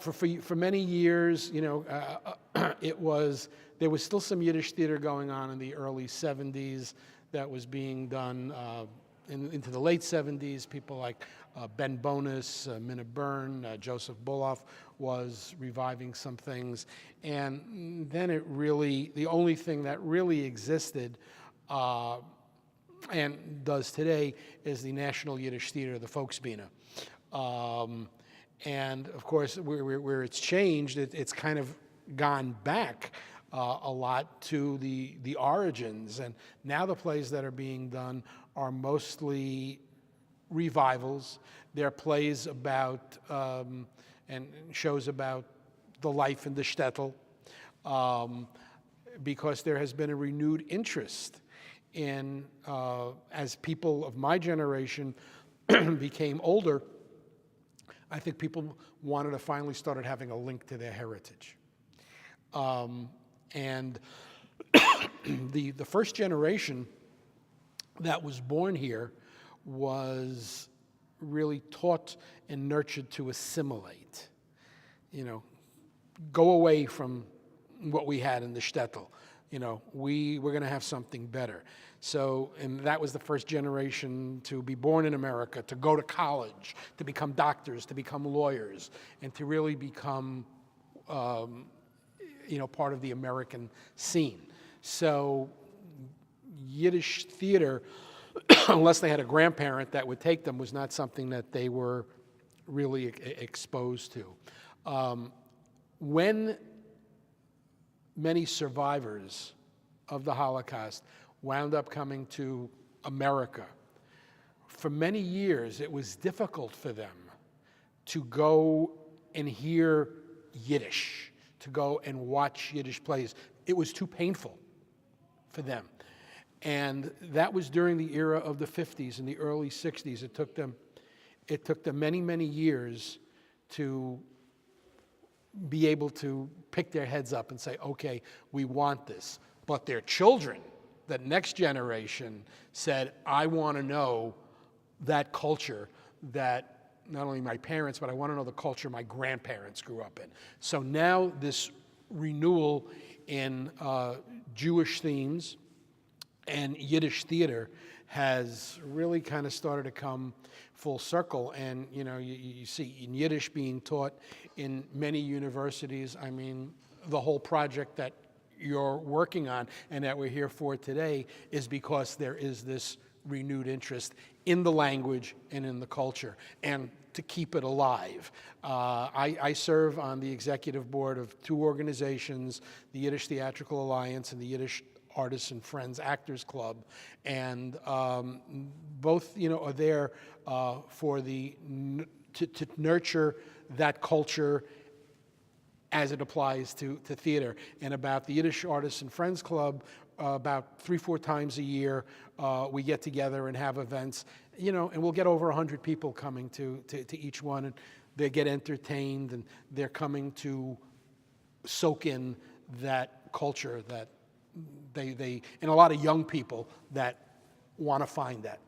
for many years, there was still some Yiddish theater going on in the early 70s that was being done into the late 70s. People like Ben Bonus, Minna Byrne, Joseph Buloff was reviving some things. And then the only thing that really existed and does today is the National Yiddish Theater, the Folksbeine. And of course, where it's changed, it's kind of gone back a lot to the origins. And now the plays that are being done are mostly revivals. They're plays about and shows about the life in the shtetl, because there has been a renewed interest in, as people of my generation became older, I think people wanted to finally started having a link to their heritage. And the first generation that was born here was really taught and nurtured to assimilate. Go away from what we had in the shtetl. We're going to have something better. So, and that was the first generation to be born in America, to go to college, to become doctors, to become lawyers, and to really become, part of the American scene. So, Yiddish theater, unless they had a grandparent that would take them, was not something that they were really exposed to. When many survivors of the Holocaust wound up coming to America, for many years it was difficult for them to go and hear Yiddish, to go and watch Yiddish plays. It was too painful for them. And that was during the era of the 50s and the early 60s. It took them many, many years to be able to pick their heads up and say, okay, we want this. But their children, that next generation, said, I want to know that culture that not only my parents, but I want to know the culture my grandparents grew up in. So now this renewal in Jewish themes and Yiddish theater has really kind of started to come full circle. And you see in Yiddish being taught in many universities. I mean, the whole project that you're working on and that we're here for today is because there is this renewed interest in the language and in the culture, and to keep it alive. I serve on the executive board of two organizations, the Yiddish Theatrical Alliance and the Yiddish Artists and Friends Actors Club, and both are there for to nurture that culture as it applies to theater. And about the Yiddish Artists and Friends Club, about 3-4 times a year, we get together and have events, and we'll get over 100 people coming to each one, and they get entertained, and they're coming to soak in that culture that they and a lot of young people that want to find that.